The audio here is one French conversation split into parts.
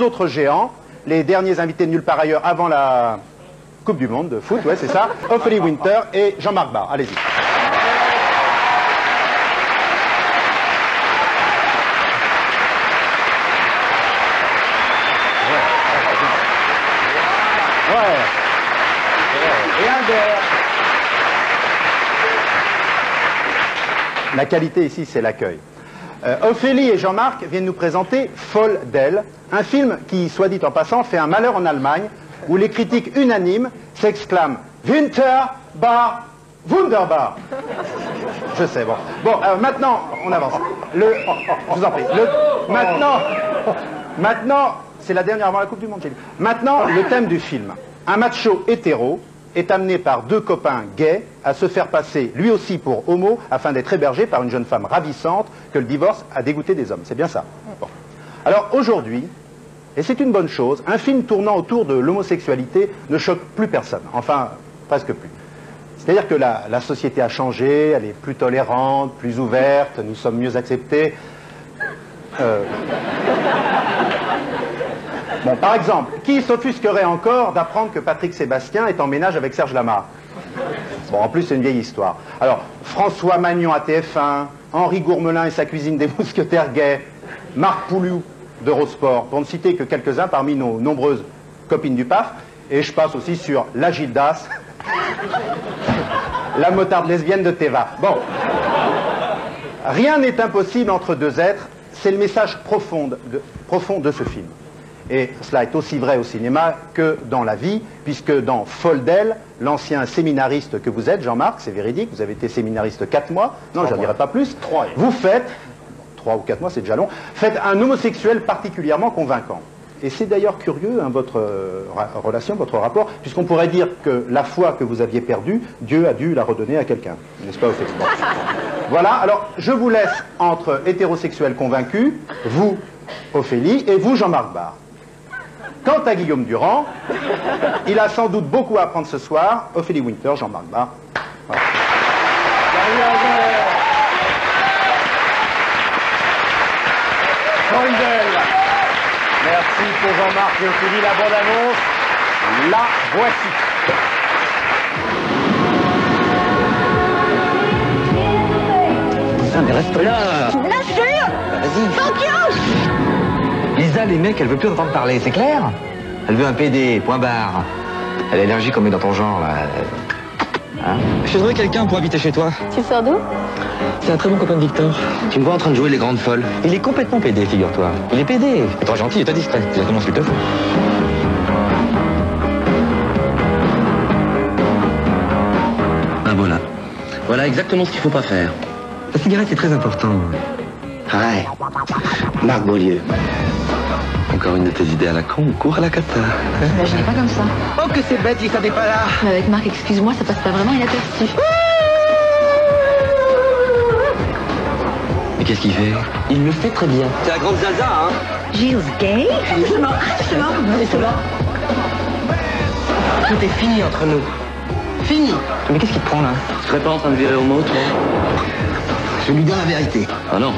deux autres géants, les derniers invités de nulle part ailleurs avant la Coupe du Monde de foot, ouais, c'est ça, Ophélie Winter et Jean-Marc Barr. Allez-y. La qualité ici, c'est l'accueil. Ophélie et Jean-Marc viennent nous présenter Folle d'elle, un film qui, soit dit en passant, fait un malheur en Allemagne, où les critiques unanimes s'exclament « Winterbar, Wunderbar ». Je sais, bon. Bon, maintenant, on avance. Je vous en prie. Maintenant, c'est la dernière avant la Coupe du Monde, j'ai dit. Maintenant, le thème du film. Un macho hétéro est amené par deux copains gays à se faire passer lui aussi pour homo afin d'être hébergé par une jeune femme ravissante que le divorce a dégoûté des hommes. C'est bien ça. Bon. Alors aujourd'hui, et c'est une bonne chose, un film tournant autour de l'homosexualité ne choque plus personne. Enfin, presque plus. C'est-à-dire que la société a changé, elle est plus tolérante, plus ouverte, nous sommes mieux acceptés. Bon, par exemple, qui s'offusquerait encore d'apprendre que Patrick Sébastien est en ménage avec Serge Lama? Bon, en plus, c'est une vieille histoire. Alors, François Magnon à TF1, Henri Gourmelin et sa cuisine des mousquetaires gays, Marc Pouliou d'Eurosport, pour ne citer que quelques-uns parmi nos nombreuses copines du PAF, et je passe aussi sur la Gildas, la motarde lesbienne de Teva. Bon. Rien n'est impossible entre deux êtres, c'est le message profond de ce film. Et cela est aussi vrai au cinéma que dans la vie, puisque dans Folle d'elle, l'ancien séminariste que vous êtes, Jean-Marc, c'est véridique, vous avez été séminariste 4 mois, non, je n'en dirai pas plus, 3. Vous faites, 3 ou 4 mois, c'est déjà long, faites un homosexuel particulièrement convaincant. Et c'est d'ailleurs curieux, hein, votre relation, votre rapport, puisqu'on pourrait dire que la foi que vous aviez perdue, Dieu a dû la redonner à quelqu'un. N'est-ce pas, Ophélie? Bon. Voilà, alors je vous laisse entre hétérosexuels convaincus, vous, Ophélie, et vous, Jean-Marc Barr. Quant à Guillaume Durand, il a sans doute beaucoup à apprendre ce soir. Ophélie Winter, Jean-Marc Barr. Voilà. Merci pour Jean-Marc et Ophélie, la bande-annonce. La voici. Putain, mais reste là. Bien sûr. Vas-y. Focus. Lisa, les mecs, elle veut plus entendre parler, c'est clair? Elle veut un PD, point barre. Elle est allergique comme est dans ton genre, là. Hein? Je voudrais quelqu'un pour habiter chez toi. Tu sors d'où? C'est un très bon copain de Victor. Tu me vois en train de jouer les grandes folles. Il est complètement PD, figure-toi. Il est PD. Il est trop gentil et très discret. C'est exactement ce qu'il te faut. Ben voilà. Voilà exactement ce qu'il faut pas faire. La cigarette, c'est très important. Ouais. Marc Beaulieu. Encore une de tes idées à la con, cours à la cata. Je n'ai pas comme ça. Oh, que c'est bête, il savait pas là. Mais avec Marc, excuse-moi, ça passe pas vraiment inaperçu. Mais qu'est-ce qu'il fait? Il le fait très bien. C'est la grande Zaza, hein? Gilles Gay? Justement, laissez-moi. Tout est fini entre nous. Fini. Mais qu'est-ce qui te prend, là? Tu serais pas en train de virer au mot, toi? Je lui dis la vérité. Ah non.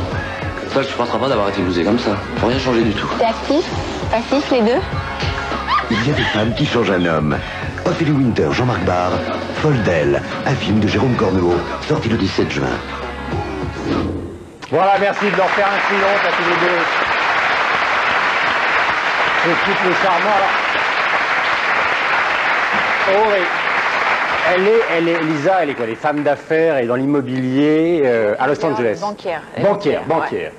Ça, je ne penserai pas d'avoir été bousé comme ça. Faut rien changer du tout. T'es actif? Passif, les deux? Il y a des femmes qui changent un homme. Ophélie Winter, Jean-Marc Barr, Folle d'elle, un film de Jérôme Corneau, sorti le 17 juin. Voilà, merci de leur faire un silence à tous les deux. C'est tout le charmant. Alors... Oh oui. Lisa, elle est quoi? Elle est femme d'affaires et dans l'immobilier à Los Angeles. Banquière. Banquière.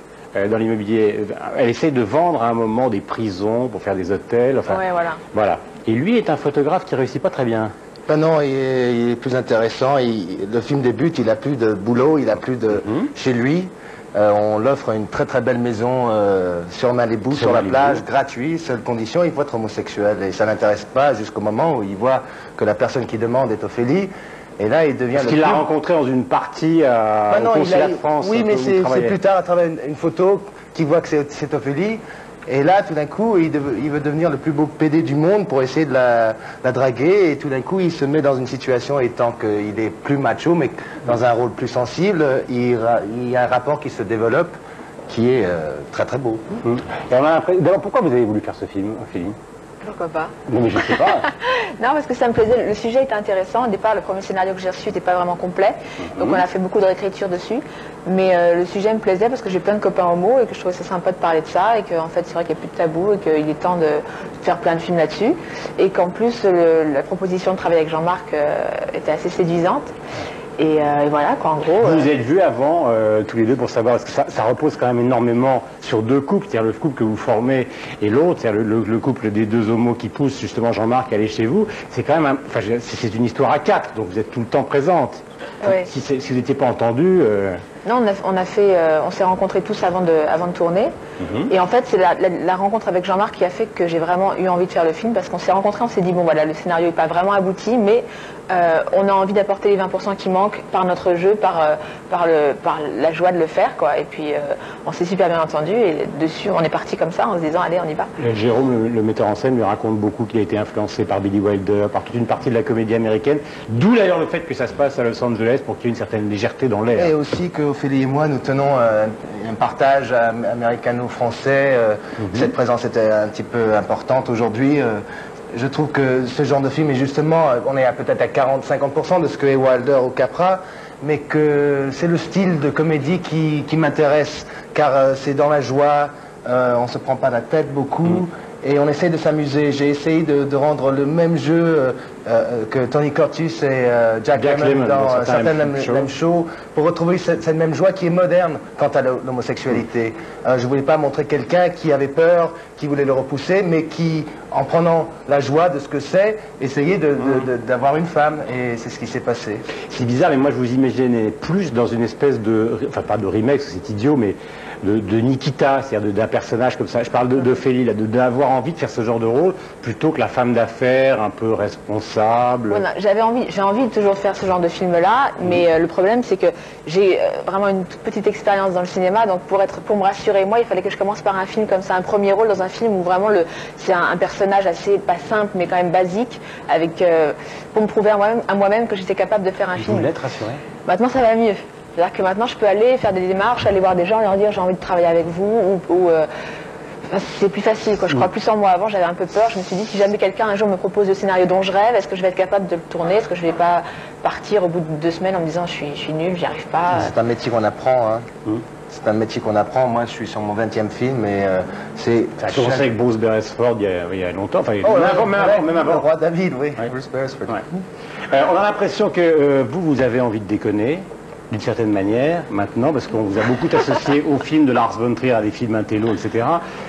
Dans l'immobilier. Elle essaie de vendre à un moment des prisons pour faire des hôtels. Enfin, ouais, voilà. Et lui est un photographe qui réussit pas très bien. Ben non, il est plus intéressant. Le film débute, il a plus de boulot, il a plus de chez lui. On l'offre une très très belle maison sur Malibu, sur la plage, gratuit, seule condition, il faut être homosexuel. Et ça n'intéresse pas jusqu'au moment où il voit que la personne qui demande est Ophélie. Et là, il devient... Parce qu'il l'a rencontré dans une partie au consulat de France. Oui, mais c'est plus tard, à travers une photo, qu'il voit que c'est Ophélie. Et là, tout d'un coup, il veut devenir le plus beau PD du monde pour essayer de la draguer. Et tout d'un coup, il se met dans une situation, étant qu'il est plus macho, mais dans un rôle plus sensible, il y a un rapport qui se développe. qui est très très beau. Et on a l'impression... D'abord, pourquoi vous avez voulu faire ce film, Ophélie? Pourquoi pas? Non, mais je sais pas. Non, parce que ça me plaisait, le sujet était intéressant. Au départ, le premier scénario que j'ai reçu n'était pas vraiment complet, donc on a fait beaucoup de réécriture dessus. Mais le sujet me plaisait parce que j'ai plein de copains homo et que je trouvais ça sympa de parler de ça, et qu'en fait c'est vrai qu'il n'y a plus de tabou et qu'il est temps de faire plein de films là-dessus. Et qu'en plus, la proposition de travailler avec Jean-Marc était assez séduisante. Et voilà, quoi, en gros... Vous vous êtes vus avant, tous les deux, pour savoir, parce que ça repose quand même énormément sur deux couples, c'est-à-dire le couple que vous formez et l'autre, c'est-à-dire le couple des deux homos qui poussent justement Jean-Marc à aller chez vous. C'est quand même, enfin, c'est une histoire à quatre, donc vous êtes tout le temps présente. Ouais. Si vous n'étiez pas entendu... Non, on s'est rencontrés tous avant de tourner. Et en fait, c'est la rencontre avec Jean-Marc qui a fait que j'ai vraiment eu envie de faire le film, parce qu'on s'est rencontrés, on s'est dit, bon voilà, le scénario n'est pas vraiment abouti, mais on a envie d'apporter les 20% qui manquent par notre jeu, par la joie de le faire, quoi. Et puis, on s'est super bien entendu, et dessus, on est parti comme ça, en se disant, allez, on y va. Jérôme, le metteur en scène, lui raconte beaucoup qu'il a été influencé par Billy Wilder, par toute une partie de la comédie américaine, d'où d'ailleurs le fait que ça se passe à Los Angeles pour qu'il y ait une certaine légèreté dans l'air. Et aussi qu'Ophélie et moi, nous tenons un partage américano-français. Cette présence était un petit peu importante aujourd'hui. Je trouve que ce genre de film est justement, on est peut-être à 40-50% de ce que est Wilder ou Capra, mais que c'est le style de comédie qui m'intéresse, car c'est dans la joie, on ne se prend pas la tête beaucoup, et on essaie de s'amuser. J'ai essayé de rendre le même jeu que Tony Curtis et Jack Lemmon dans certains Lemmon Show, pour retrouver cette même joie qui est moderne quant à l'homosexualité. Je ne voulais pas montrer quelqu'un qui avait peur, qui voulait le repousser, mais qui, en prenant la joie de ce que c'est, essayait d'avoir une femme, et c'est ce qui s'est passé. C'est bizarre, mais moi je vous imaginais plus dans une espèce de, enfin pas de remake, c'est idiot, mais de Nikita, c'est-à-dire d'un personnage comme ça. Je parle d'Ophélie, d'avoir envie de faire ce genre de rôle, plutôt que la femme d'affaires, un peu responsable. Voilà, j'ai envie toujours de faire ce genre de film-là, mais le problème c'est que j'ai vraiment une toute petite expérience dans le cinéma, donc pour me rassurer, moi, il fallait que je commence par un film comme ça, un premier rôle dans un film où vraiment c'est un personnage assez, pas simple, mais quand même basique, avec, pour me prouver à moi-même que j'étais capable de faire un film. Vous l'êtes rassuré? Maintenant ça va mieux. C'est-à-dire que maintenant je peux aller faire des démarches, aller voir des gens et leur dire j'ai envie de travailler avec vous, c'est plus facile, quoi. Je crois plus en moi. Avant j'avais un peu peur, je me suis dit si jamais quelqu'un un jour me propose le scénario dont je rêve, est-ce que je vais être capable de le tourner, est-ce que je vais pas partir au bout de 2 semaines en me disant je suis nulle, j'y arrive pas. C'est un métier qu'on apprend, hein. C'est un métier qu'on apprend. Moi je suis sur mon 20e film, et c'est... Ça a commencé avec Bruce Beresford il y a longtemps, enfin, même avant. Le roi David, oui. Ouais. Bruce Beresford. Ouais. On a l'impression que vous avez envie de déconner, d'une certaine manière, maintenant, parce qu'on vous a beaucoup associé aux films de Lars von Trier, à des films intello, etc.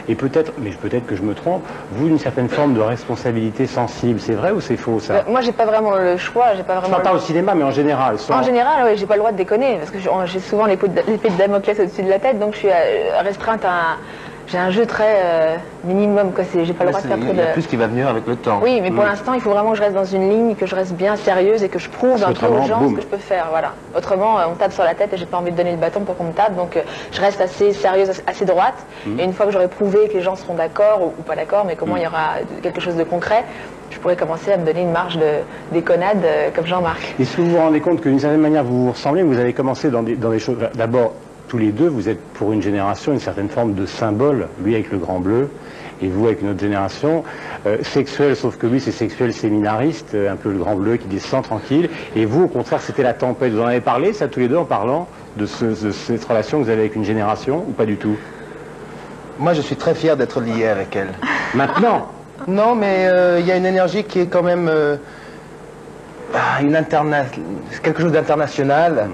Et peut-être, mais peut-être que je me trompe, vous, une certaine forme de responsabilité sensible. C'est vrai ou c'est faux, ça? Moi, j'ai pas vraiment le choix, j'ai pas Je vraiment... parle pas au cinéma, mais en général. En général, oui, j'ai pas le droit de déconner, parce que j'ai souvent l'épée de Damoclès au-dessus de la tête, donc je suis restreinte à... J'ai un jeu très minimum, quoi. J'ai pas le droit de faire trop de... Il y a plus qui va venir avec le temps. Oui, mais pour l'instant, il faut vraiment que je reste dans une ligne, que je reste bien sérieuse et que je prouve un peu aux gens ce que je peux faire, voilà. Autrement, on tape sur la tête et j'ai pas envie de donner le bâton pour qu'on me tape, donc je reste assez sérieuse, assez droite. Et une fois que j'aurai prouvé que les gens seront d'accord ou pas d'accord, mais comment il y aura quelque chose de concret, je pourrais commencer à me donner une marge de déconnade comme Jean-Marc. Est-ce que vous vous rendez compte que d'une certaine manière, vous vous ressemblez, vous avez commencé dans des choses... D'abord, tous les deux, vous êtes pour une génération une certaine forme de symbole, lui avec le grand bleu, et vous avec une autre génération, sexuel, sauf que lui c'est sexuel séminariste, un peu le grand bleu qui descend tranquille, et vous au contraire c'était la tempête. Vous en avez parlé, ça, tous les deux, en parlant de cette relation que vous avez avec une génération, ou pas du tout? Moi je suis très fier d'être lié avec elle. Maintenant? Non, mais il y a une énergie qui est quand même... quelque chose d'international,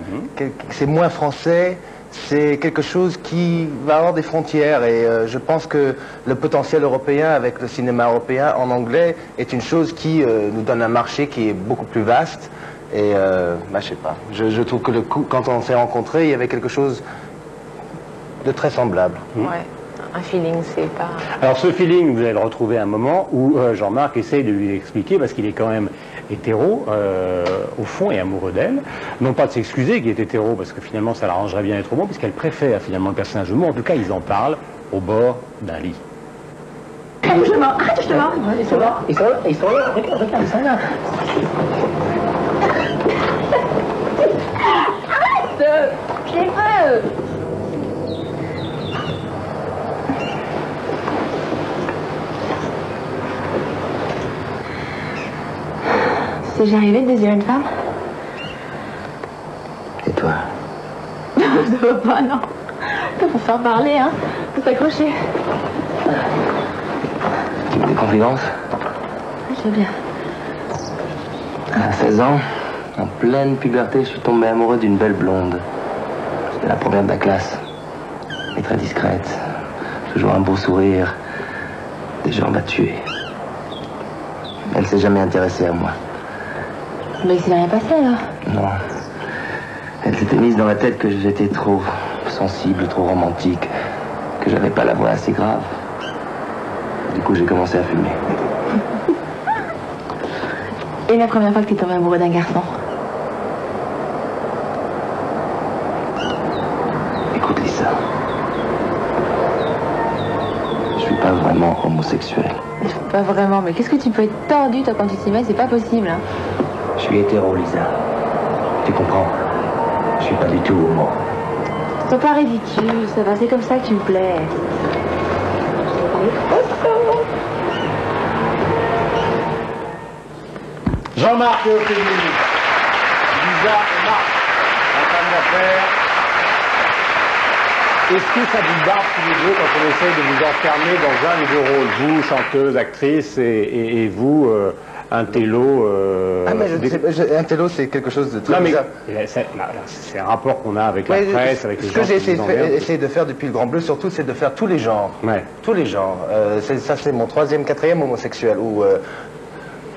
c'est moins français. C'est quelque chose qui va avoir des frontières, et je pense que le potentiel européen avec le cinéma européen en anglais est une chose qui nous donne un marché qui est beaucoup plus vaste, et je sais pas, je trouve que quand on s'est rencontrés, il y avait quelque chose de très semblable. Ouais. Un feeling, c'est pas... Alors ce feeling, vous allez le retrouver à un moment où Jean-Marc essaye de lui expliquer, parce qu'il est quand même hétéro, au fond, et amoureux d'elle. Non pas de s'excuser qu'il est hétéro, parce que finalement ça l'arrangerait bien d'être homo, puisqu'elle préfère finalement le personnage homo. En tout cas, ils en parlent au bord d'un lit. Justement, arrête justement. Ils sont là, regarde, ils sont là. Arrête, je les veux. C'est déjà arrivé de désirer une femme? Et toi? Ça va pas, non. C'est pour faire parler, hein. Faut s'accrocher. Tu veux des confidences? Je veux bien. À 16 ans, en pleine puberté, je suis tombé amoureux d'une belle blonde. C'était la première de la classe. Mais très discrète. Toujours un beau sourire. Des jambes à tuer. Elle s'est jamais intéressée à moi. Mais il s'est rien passé, alors. Non. Elle s'était mise dans la tête que j'étais trop sensible, trop romantique, que j'avais pas la voix assez grave. Du coup, j'ai commencé à fumer. Et la première fois que tu es tombé amoureux d'un garçon? Écoute, Lisa. Je suis pas vraiment homosexuel. Pas vraiment, mais qu'est-ce que tu peux être tordu, toi, quand tu t'y mets? C'est pas possible, hein. Je suis hétéro, Lisa. Tu comprends? Je suis pas du tout homo. Sois pas ridicule, ça va, c'est comme ça que tu me plais. Jean-Marc et Ophélie, Lisa et Marc, la femme d'affaires. Est-ce que ça vous barre tous les deux quand on essaye de vous enfermer dans un des deux rôles? Vous, chanteuse, actrice, et vous, un télo... Ah, mais un télo, c'est quelque chose de très Non, mais bizarre. c'est un rapport qu'on a avec la Ouais, presse, avec les ce gens que j'ai qui nous emmerdent. essayé de faire depuis le Grand Bleu, surtout, c'est de faire tous les genres. Ouais. Tous les genres. Ça, c'est mon troisième, quatrième homosexuel, ou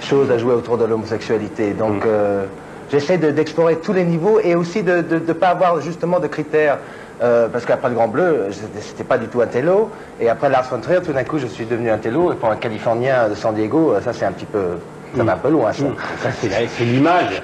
chose à jouer autour de l'homosexualité. Donc, j'essaie d'explorer tous les niveaux et aussi de ne pas avoir justement de critères. Parce qu'après le Grand Bleu, c'était pas du tout un télo. Et après Lars von Trier, tout d'un coup, je suis devenu un télo. Et pour un Californien de San Diego, ça, c'est un petit peu... Ça va un peu loin, ça. Ça, c'est l'image.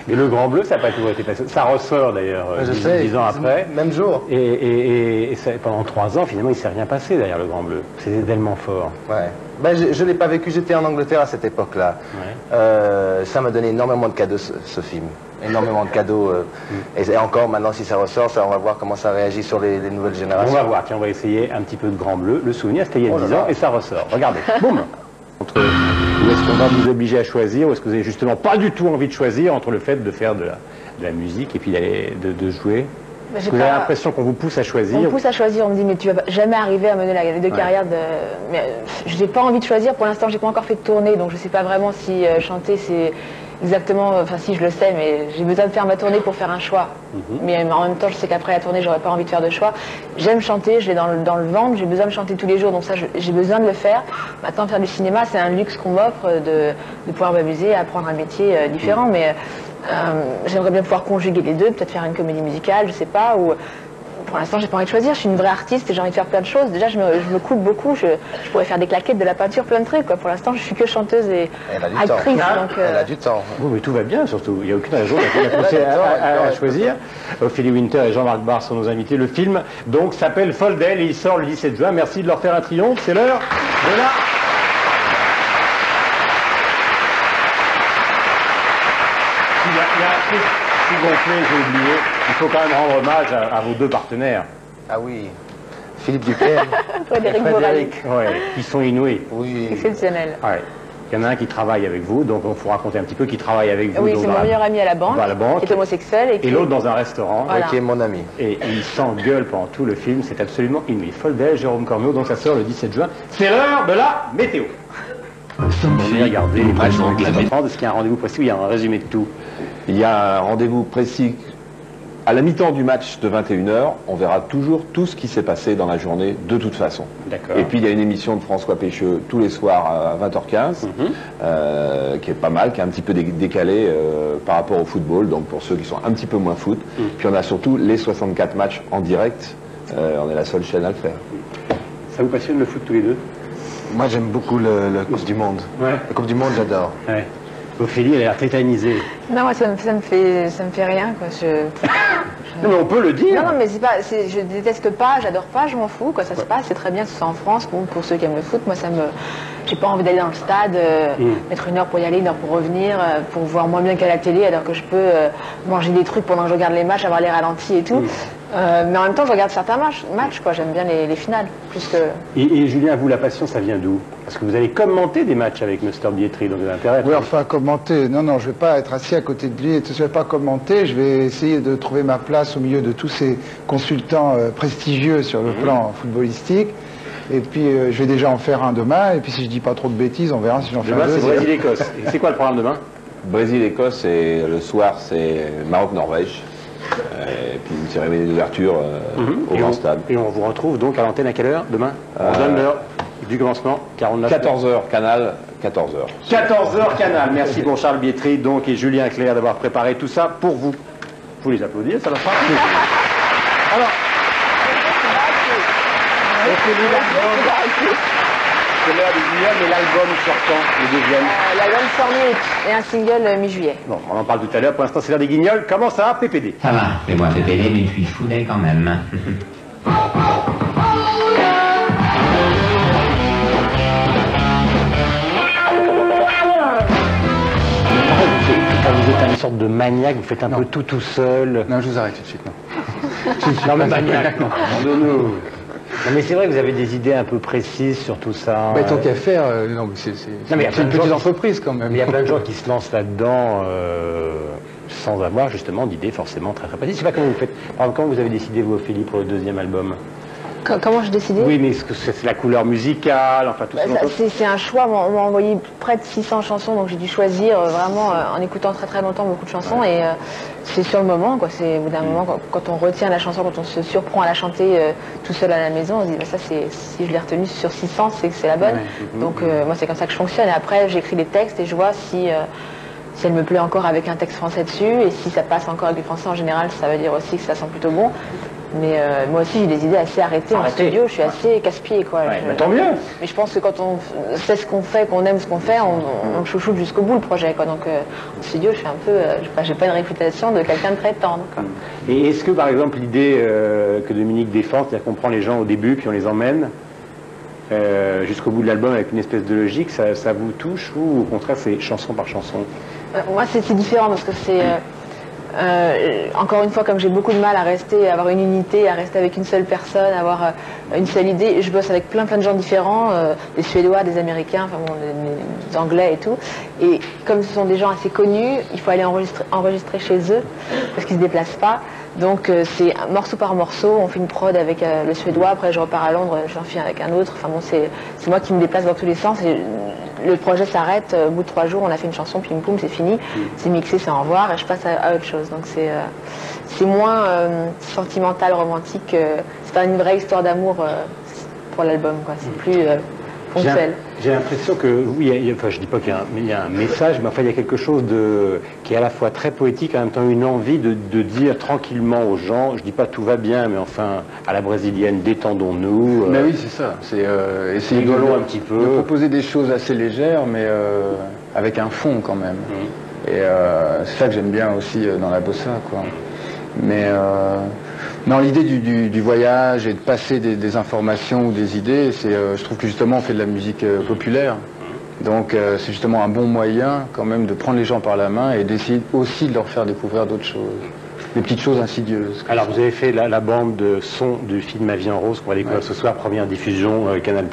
Mais le Grand Bleu, ça n'a pas toujours été facile. Ça ressort d'ailleurs, Je sais, 10 ans après. Même jour. Et pendant 3 ans, finalement, il ne s'est rien passé derrière le Grand Bleu. C'était tellement fort. Ouais. Ben, je ne l'ai pas vécu, j'étais en Angleterre à cette époque-là. Ouais. Ça m'a donné énormément de cadeaux, ce film. Énormément de cadeaux. Et encore, maintenant, si ça ressort, on va voir comment ça réagit sur les nouvelles On générations. va voir, tiens, on va essayer un petit peu de Grand Bleu. Le souvenir, c'était il y a Oh là 10 là. ans et ça ressort. Regardez, boum. Ou est-ce qu'on va vous obliger à choisir, ou est-ce que vous avez justement pas du tout envie de choisir entre le fait de faire de la musique et puis de jouer? Est-ce que vous avez l'impression qu'on vous pousse à choisir? On me pousse à choisir, on me dit mais tu vas jamais arriver à mener les deux carrières de... Mais je n'ai pas envie de choisir, pour l'instant j'ai pas encore fait de tournée, donc je sais pas vraiment si chanter c'est exactement, enfin si je le sais, mais j'ai besoin de faire ma tournée pour faire un choix. Mais en même temps je sais qu'après la tournée j'aurais pas envie de faire de choix. J'aime chanter, je l'ai dans le ventre, j'ai besoin de chanter tous les jours, donc ça j'ai besoin de le faire. Maintenant faire du cinéma c'est un luxe qu'on m'offre de pouvoir m'amuser, apprendre un métier différent, mais... j'aimerais bien pouvoir conjuguer les deux, peut-être faire une comédie musicale, je sais pas, ou pour l'instant j'ai pas envie de choisir, je suis une vraie artiste et j'ai envie de faire plein de choses. Déjà je me coupe beaucoup, je pourrais faire des claquettes, de la peinture, plein de trucs quoi. Pour l'instant je suis que chanteuse et Elle a du actrice. temps. Donc, Elle a du temps. Oui, mais tout va bien surtout. Il n'y a aucune raison à choisir. Ophélie Winter et Jean-Marc Barr sont nos invités. Le film donc s'appelle Foldel et il sort le 17 juin. Merci de leur faire un triomphe. C'est l'heure de la... Il y a un truc tout gonflé, j'ai oublié. Il faut quand même rendre hommage à vos deux partenaires. Ah oui. Philippe Duquesne. Frédéric et Borel. Ouais, qui sont inouïs. Oui. Exceptionnel. Ouais. Il y en a un qui travaille avec vous, donc on faut raconter un petit peu qui travaille avec vous. Oui, donc c'est dans mon la- meilleur ami à la banque, dans la banque. qui est homosexuel et qui... Et l'autre dans un restaurant. Voilà. Qui est mon ami. Et il s'engueule pendant tout le film, c'est absolument inouï. Foldel, Jérôme Corneau, donc ça sort le 17 juin. C'est l'heure de la météo. On va regarder les matchs de l'équipe de France. Est-ce qu'il y a un rendez-vous précis ou il y a un résumé de tout? Il y a un rendez-vous précis. À la mi-temps du match de 21h, on verra toujours tout ce qui s'est passé dans la journée de toute façon. D'accord. Et puis il y a une émission de François Pécheux tous les soirs à 20h15, qui est pas mal, qui est un petit peu décalée par rapport au football, donc pour ceux qui sont un petit peu moins foot. Puis on a surtout les 64 matchs en direct. On est la seule chaîne à le faire. Ça vous passionne le foot tous les deux? Moi j'aime beaucoup le Coupe du Monde. Ouais. La Coupe du Monde j'adore. Ouais. Ophélie, elle a l'air tétanisée. Non, moi ça me fait rien quoi. Non, mais on peut le dire. Non, non, mais c'est pas, je déteste pas, j'adore pas, je m'en fous, quoi, ça se passe, c'est très bien que ce soit en France, bon, pour ceux qui aiment le foot, moi j'ai pas envie d'aller dans le stade, mettre 1 heure pour y aller, 1 heure pour revenir, pour voir moins bien qu'à la télé, alors que je peux manger des trucs pendant que je regarde les matchs, avoir les ralentis et tout. Mais en même temps, je regarde certains matchs quoi. J'aime bien les finales, plus que... Et Julien, vous, la passion, ça vient d'où? Parce que vous allez commenter des matchs avec Mr. Bietri, donc vous avez intérêt. Oui, enfin, commenter. Non, je ne vais pas être assis à côté de lui et je ne vais pas commenter. Je vais essayer de trouver ma place au milieu de tous ces consultants prestigieux sur le plan footballistique. Et puis, je vais déjà en faire un demain. Et puis, si je ne dis pas trop de bêtises, on verra si j'en fais un deuxième. deuxième. Demain, c'est Brésil-Écosse. Et c'est quoi le programme demain? Brésil-Écosse, et le soir, c'est Maroc-Norvège. Et puis une cérémonie d'ouverture au Grand Stade. Et on vous retrouve donc à l'antenne à quelle heure demain? On donne l'heure du commencement, 49. 14h, Canal, 14h. 14h, Canal. Merci bon Charles Bietri donc et Julien Clerc d'avoir préparé tout ça pour vous. Vous les applaudir, ça va faire plaisir. Alors, c'est l'heure du Guignol, mais l'album sortant, le deuxième. L'album sort et un single mi-juillet. Bon, on en parle tout à l'heure. Pour l'instant, c'est l'heure des Guignols. Comment ça va, PPD? Ça va, fais-moi PPD, mais je suis foudet quand même. Vous êtes une sorte de maniaque, vous faites un peu tout seul. Non, je vous arrête tout de suite, non. Non, mais maniaque, non. Non, mais c'est vrai que vous avez des idées un peu précises sur tout ça. Mais tant qu'à faire, non, mais c'est une petite entreprise quand même. Mais il y a plein de gens qui se lancent là-dedans sans avoir justement d'idées forcément très précises. Je sais pas comment vous faites. Par exemple, comment vous avez décidé, vous, Ophélie, pour le deuxième album? Comment j'ai décidé? Oui, mais est-ce que c'est la couleur musicale, enfin tout ça? C'est un choix. On m'a envoyé près de 600 chansons, donc j'ai dû choisir vraiment en écoutant très longtemps beaucoup de chansons. Ouais. Et c'est sur le moment, quoi. C'est au bout d'un moment, quand on retient la chanson, quand on se surprend à la chanter tout seul à la maison, on se dit bah, ça, si je l'ai retenue sur 600, c'est que c'est la bonne. Ouais. Donc moi, c'est comme ça que je fonctionne. Et après, j'écris les textes et je vois si elle me plaît encore avec un texte français dessus, et si ça passe encore avec du français en général, ça veut dire aussi que ça sent plutôt bon. Mais moi aussi, j'ai des idées assez arrêtées en studio, je suis assez casse-pied, quoi. Ouais, tant mieux. Mais je pense que quand on sait ce qu'on fait, qu'on aime ce qu'on fait, on chouchoute jusqu'au bout le projet, quoi. Donc en studio, je suis un peu, j'ai pas une réputation de quelqu'un de très tendre, quoi. Et est-ce que, par exemple, l'idée que Dominique défend, c'est-à-dire qu'on prend les gens au début, puis on les emmène jusqu'au bout de l'album avec une espèce de logique, ça vous touche, ou au contraire, c'est chanson par chanson? Moi, c'est différent, parce que c'est... encore une fois, comme j'ai beaucoup de mal à rester, à avoir une unité, à rester avec une seule personne, avoir une seule idée, je bosse avec plein de gens différents, des Suédois, des Américains, enfin bon, des Anglais et tout. Et comme ce sont des gens assez connus, il faut aller enregistrer chez eux, parce qu'ils ne se déplacent pas. Donc c'est morceau par morceau, on fait une prod avec le Suédois, après je repars à Londres, j'en fais avec un autre. Enfin bon, c'est moi qui me déplace dans tous les sens. Et le projet s'arrête, au bout de 3 jours, on a fait une chanson, pim poum, c'est fini, c'est mixé, c'est au revoir, et je passe à autre chose. Donc c'est moins sentimental, romantique, c'est pas une vraie histoire d'amour pour l'album, quoi. C'est plus ponctuel. J'ai l'impression que, oui, enfin je dis pas qu'il y a un message, mais enfin il y a quelque chose qui est à la fois très poétique, en même temps une envie de dire tranquillement aux gens, je dis pas tout va bien, mais enfin à la brésilienne, détendons-nous. Mais oui, c'est ça. C'est essayer rigolons un petit peu. De proposer des choses assez légères, mais avec un fond quand même. Et c'est ça que j'aime bien aussi dans la bossa, quoi. Mais non, l'idée du voyage et de passer des informations ou des idées, je trouve que justement on fait de la musique populaire. Donc c'est justement un bon moyen quand même de prendre les gens par la main et d'essayer aussi de leur faire découvrir d'autres choses. Des petites choses insidieuses. Alors vous avez fait la bande de son du film Ma vie en rose qu'on va découvrir ce soir, première diffusion Canal+.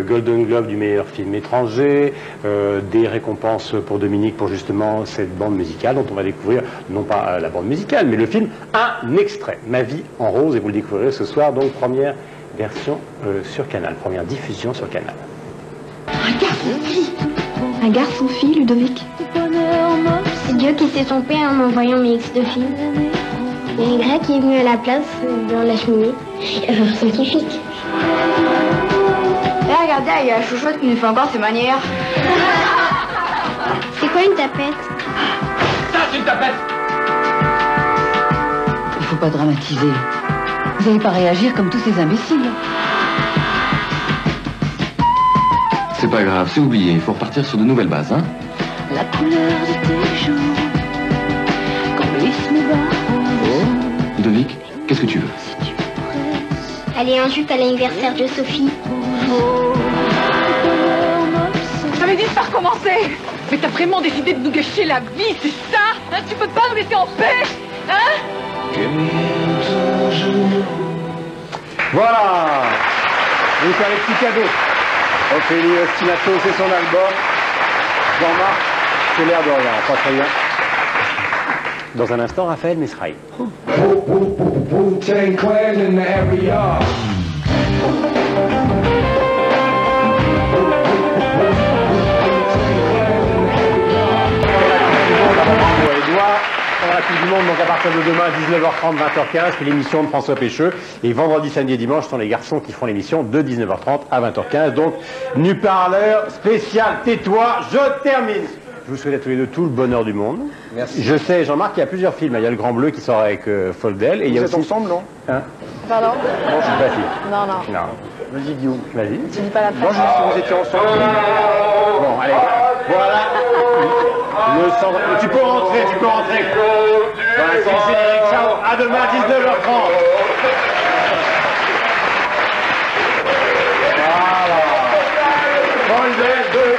Golden Globe du meilleur film étranger, des récompenses pour Dominique pour justement cette bande musicale dont on va découvrir, non pas la bande musicale, mais le film, un extrait, Ma vie en rose, et vous le découvrirez ce soir, donc première version sur Canal, première diffusion sur Canal. Un garçon-fille, Ludovic. C'est Dieu qui s'est trompé en m'envoyant mes X de filles. Il y a un grec qui est venu à la place dans la cheminée. Il y a un scientifique. Et regardez, il y a la chouchoute qui nous fait encore ses manières. C'est quoi une tapette? Ça, c'est une tapette! Il faut pas dramatiser. Vous n'allez pas réagir comme tous ces imbéciles. C'est pas grave, c'est oublié. Il faut repartir sur de nouvelles bases, hein? La couleur de tes joues, comme l'isme bas. Ludovic, qu'est-ce que tu veux? Allez, un jupe à l'anniversaire de Sophie. J'avais dit de pas recommencer. Mais t'as vraiment décidé de nous gâcher la vie, c'est ça, hein? Tu peux pas nous laisser en paix, hein? Voilà. Je vais vous faire les petits cadeaux. Ophélie Ostinato, c'est son album. Jean-Marc, c'est l'air de rien, pas très bien. Dans un instant, Raphaël Mesrahi. La Coupe du Monde, donc à partir de demain, 19h30, 20h15, c'est l'émission de François Pécheux. Et vendredi, samedi et dimanche sont les garçons qui font l'émission de 19h30 à 20h15. Donc, nu parleur spécial, tais-toi, je termine. Je vous souhaite à tous les deux tout le bonheur du monde. Merci. Je sais, Jean-Marc, il y a plusieurs films. Il y a Le Grand Bleu qui sort avec Foldel. Et il y a aussi... ensemble, non Hein? Pardon? Non, je suis pas sûr. Non, non. Non. Vas-y, Guillaume. Vas-y. Tu dis pas la Moi, phrase. je dis que vous étiez ensemble. Bon, allez. Voilà. Le centre... Tu peux rentrer, tu peux rentrer. Voilà, c'est le générique. Ciao. À demain, 19h30. Voilà. Foldel 2.